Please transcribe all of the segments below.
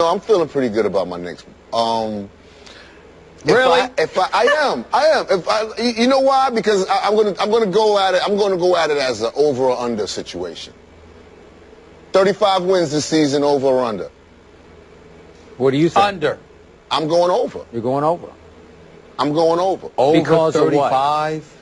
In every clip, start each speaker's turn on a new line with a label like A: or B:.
A: No, I'm feeling pretty good about my Knicks.
B: Really?
A: I am. You know why? Because I'm gonna go at it. I'm gonna go at it as an over or under situation. 35 wins this season, over or under.
C: What do you think?
B: Under.
A: I'm going over.
C: You're going over.
A: I'm going over.
B: Over
C: Because of what?
B: 35?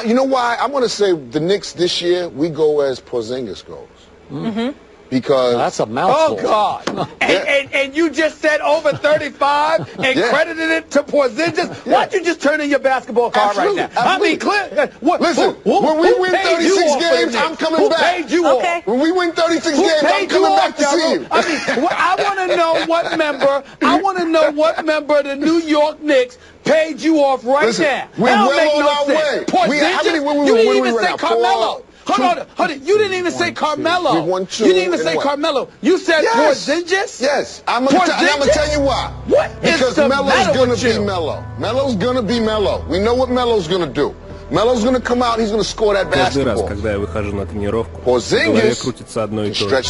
A: You know why? I'm gonna say the Knicks this year. We go as Porzingis goes.
C: Mm-hmm.
A: Because
C: that's a mouthful.
B: Oh, God. And you just said over 35 and credited it to Porzingis? Why don't you just turn in your basketball card right now?
A: Absolutely.
B: I mean, clear.
A: Listen, when we win 36 games, I'm coming back.
B: Who paid you off?
A: When we win 36 games, I'm coming back to see you.
B: I mean, I want to know what member. I want to know what member of the New York Knicks paid you off right now.
A: We're well on our way.
B: Porzingis? You didn't even say Carmelo. Hold on. You didn't even say Carmelo.
A: We won two.
B: You didn't even say Carmelo. You said Porzingis?
A: Yes. I'm going to tell you why.
B: What is the matter with you?
A: Because Melo's going to be Melo. Melo's going to be Melo. We know what Melo's going to do. Melo's going to come out, he's going to score that basketball.
D: Каждый раз, когда я выхожу на тренировку,
A: в голове крутится одно и то же.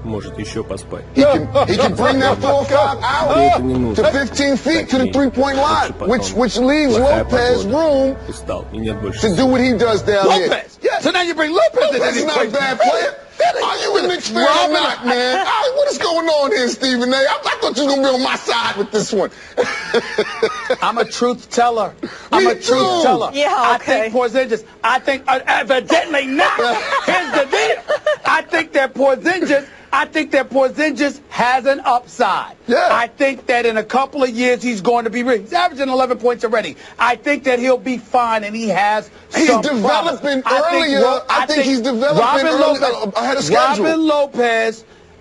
D: Может еще поспать.
A: He can bring that 4-5 out to 15 feet to the three-point line, which leaves Lopez room to do what he does down here.
B: Lopez? Yeah. So now you bring Lopez in.
A: He's not a bad player. Are you an Knicks fan or not, man? What is going on here, Stephen A? I thought you were going to be on my side with this one.
B: I'm a truth teller. I'm a truth teller.
E: Yeah, okay.
B: I think Porzingis. I think evidently not. Here's the deal. I think that Porzingis has an upside.
A: Yeah.
B: I think that in a couple of years he's going to be rich. He's averaging 11 points already. I think that he'll be fine, and he has some
A: developing
B: promise.
A: earlier. I think he's developing ahead of schedule.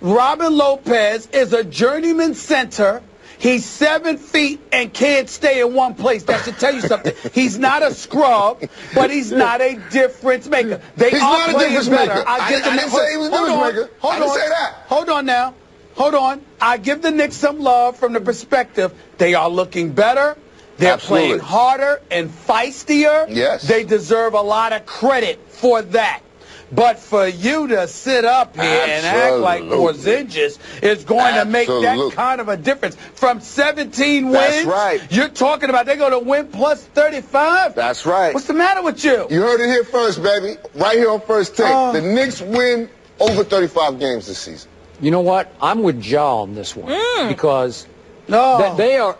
B: Robin Lopez is a journeyman center. He's 7 feet and can't stay in one place. That should tell you something. He's not a scrub, but he's not a difference maker.
A: He's not a difference maker. I didn't say he was a difference maker. I didn't say that.
B: Hold on now. Hold on. I give the Knicks some love from the perspective they are looking better. They're playing harder and feistier.
A: Yes.
B: They deserve a lot of credit for that. But for you to sit up here and act like Porzingis is going to make that kind of a difference. From 17 wins,
A: that's right.
B: You're talking about they're going to win plus 35?
A: That's right.
B: What's the matter with you?
A: You heard it here first, baby. Right here on First Take. The Knicks win over 35 games this season.
C: You know what? I'm with Ja on this one because they are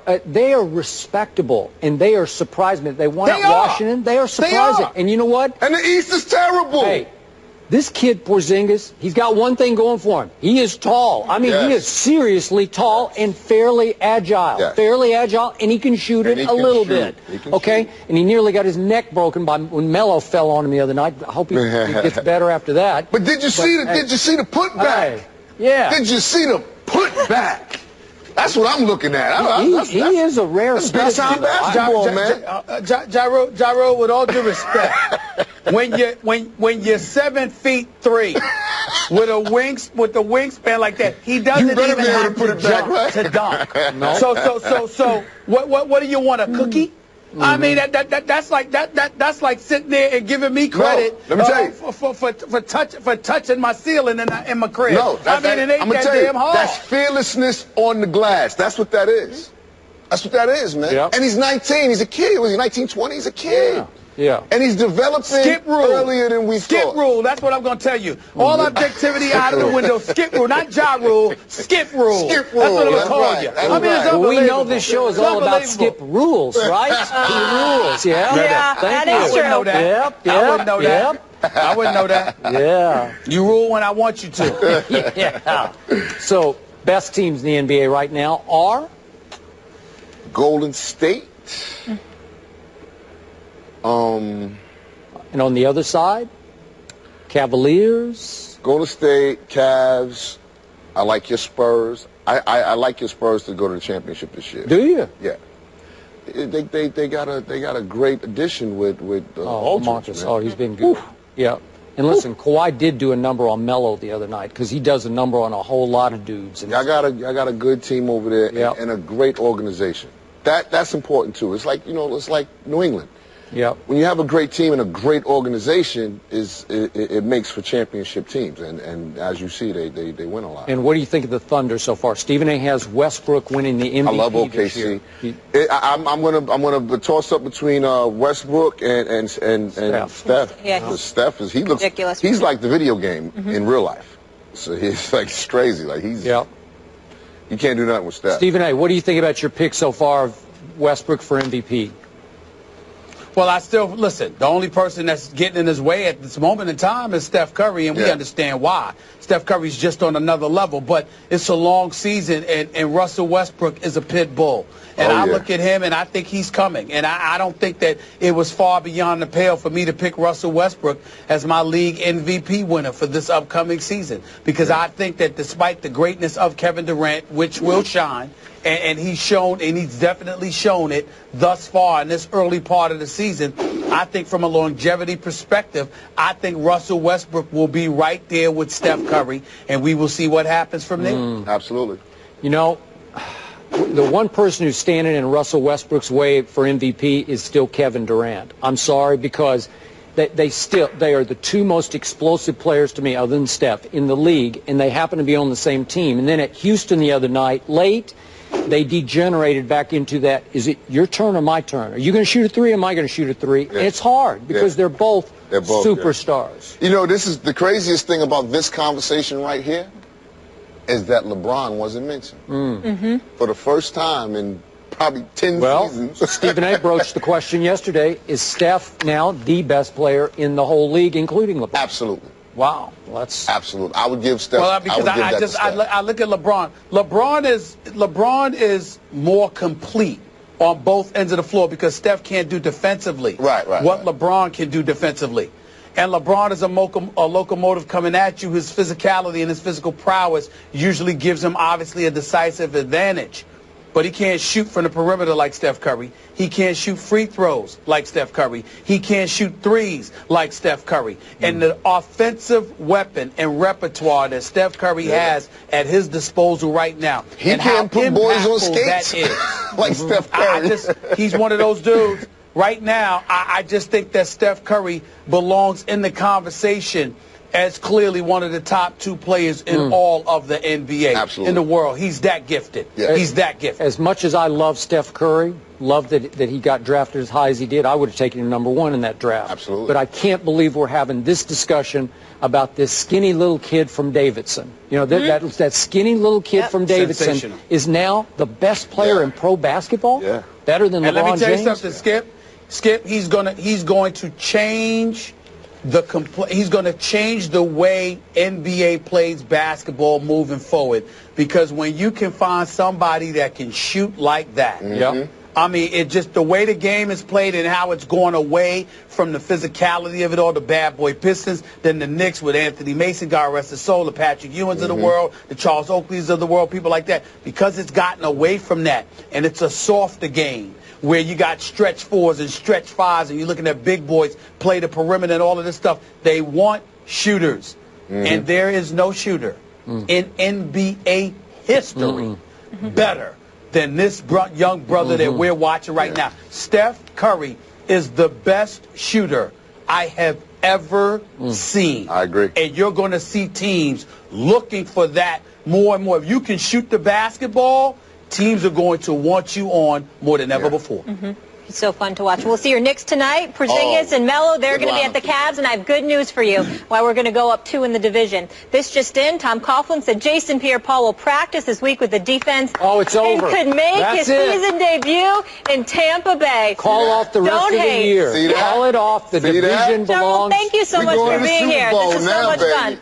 C: respectable and they are surprising. They won at Washington. They are surprising. And you know what?
A: And the East is terrible.
C: Hey, this kid Porzingis, he's got one thing going for him. He is tall. I mean, he is seriously tall and fairly agile. Fairly agile, and he can shoot it a little bit. Okay? And he nearly got his neck broken when Melo fell on him the other night. I hope he gets better after that.
A: But did you see the putback?
C: Yeah.
A: Did you see the putback? That's what I'm looking at.
C: He is a rare specimen.
A: Basketball, man.
B: Gyro, with all due respect, when you're 7'3" with the wingspan like that, he doesn't even have to jump to dunk.
A: No.
B: So what do you want, a cookie? I mean that's like sitting there and giving me credit for touching my ceiling in my crib.
A: No,
B: I mean it ain't that damn hard.
A: That's fearlessness on the glass. That's what that is. That's what that is, man.
C: Yep.
A: And he's 19. He's a kid. Was he 19, 20? He's a kid.
C: Yeah.
A: And he's developing earlier than we thought.
B: Skip rule. That's what I'm going to tell you. All objectivity out of the window. Skip rule. Not Ja rule. Skip rule.
A: Skip rule.
B: That's what I'm going to call you. I mean, it's unbelievable.
C: We know this show is all about skip rules, right? Rules. Yeah.
E: Yeah, that is true.
B: I wouldn't know that. I wouldn't know that. I wouldn't know that.
C: Yeah.
B: You rule when I want you to.
C: Yeah. So, best teams in the NBA right now are?
A: Golden State.
C: And on the other side, Cavaliers.
A: Golden State, Cavs. I like your Spurs. I like your Spurs to go to the championship this year.
C: Do you?
A: Yeah. They got a great addition with
C: Marcus. Oh, he's been good. Oof. Yeah. And listen, Kawhi did do a number on Melo the other night because he does a number on a whole lot of dudes. And
A: I got a good team over there and a great organization. That's important too. It's like New England.
C: Yep.
A: When you have a great team and a great organization, it makes for championship teams. And as you see, they win a lot.
C: And what do you think of the Thunder so far? Stephen A. has Westbrook winning the MVP.
A: I love OKC. I'm gonna toss up between Westbrook and Steph.
E: Yeah,
A: Steph he looks ridiculous. He's like the video game in real life. So he's like crazy. Like you can't do nothing with Steph.
C: Stephen A., what do you think about your pick so far of Westbrook for MVP?
B: Well, I still, listen, the only person that's getting in his way at this moment in time is Steph Curry, and we understand why. Steph Curry's just on another level, but it's a long season, and Russell Westbrook is a pit bull. And I look at him, and I think he's coming. And I don't think that it was far beyond the pale for me to pick Russell Westbrook as my league MVP winner for this upcoming season. Because I think that despite the greatness of Kevin Durant, which will shine, and he's shown, and he's definitely shown it thus far in this early part of the season, I think from a longevity perspective, I think Russell Westbrook will be right there with Steph Curry, and we will see what happens from there.
A: Absolutely.
C: You know, the one person who's standing in Russell Westbrook's way for MVP is still Kevin Durant. I'm sorry, because they are the two most explosive players to me, other than Steph, in the league, and they happen to be on the same team. And then at Houston the other night, late, they degenerated back into that, is it your turn or my turn? Are you going to shoot a three or am I going to shoot a three? And it's hard because they're both superstars.
A: You know, this is the craziest thing about this conversation right here is that LeBron wasn't mentioned. For the first time in probably 10 seasons.
C: Stephen A. broached the question yesterday, is Steph now the best player in the whole league, including LeBron?
A: Absolutely.
C: Wow, that's
A: absolutely. I would give Steph.
B: Well, because I look at LeBron. LeBron is more complete on both ends of the floor because Steph can't do defensively. What LeBron can do defensively. And LeBron is a locomotive coming at you. His physicality and his physical prowess usually gives him, obviously, a decisive advantage. But he can't shoot from the perimeter like Steph Curry. He can't shoot free throws like Steph Curry. He can't shoot threes like Steph Curry. And the offensive weapon and repertoire that Steph Curry has at his disposal right now.
A: He can't put boys on skates like Steph Curry.
B: He's one of those dudes. Right now, I just think that Steph Curry belongs in the conversation as clearly one of the top two players in all of the NBA, in the world. He's that gifted. He's that gifted.
C: As much as I love Steph Curry, love that he got drafted as high as he did, I would have taken him #1 in that draft.
A: Absolutely.
C: But I can't believe we're having this discussion about this skinny little kid from Davidson. You know, that skinny little kid from Davidson is now the best player in pro basketball? Better than LeBron James?
B: And let me tell you something, Skip, he's going to change he's going to change the way NBA plays basketball moving forward, because when you can find somebody that can shoot like that, I mean, it just the way the game is played and how it's going away from the physicality of it all, the bad boy Pistons, then the Knicks with Anthony Mason, God rest his soul, the Patrick Ewings of the world, the Charles Oakleys of the world, people like that, because it's gotten away from that, and it's a softer game where you got stretch fours and stretch fives, and you're looking at big boys play the perimeter and all of this stuff. They want shooters, and there is no shooter in NBA history better than this young brother that we're watching right now. Steph Curry is the best shooter I have ever seen.
A: I agree.
B: And you're going to see teams looking for that more and more. If you can shoot the basketball, teams are going to want you on more than ever before.
E: It's so fun to watch. We'll see your Knicks tonight. Porzingis and Melo, they're going to be at the Cavs, and I have good news for you why we're going to go up 2 in the division. This just in, Tom Coughlin said Jason Pierre-Paul will practice this week with the defense.
C: Oh, it's over.
E: And could make his season debut in Tampa Bay.
C: Call off the rest of the year. Call it off. The division belongs.
E: Thank you so much for being here. This is so much fun.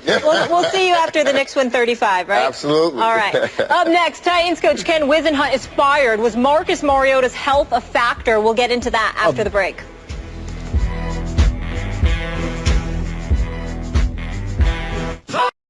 E: We'll see you after the Knicks win 35, right?
A: Absolutely.
E: All right. Up next, Titans coach Ken Wisenhunt is fired. Was Marcus Mariota's health a factor? We'll get into that after the break.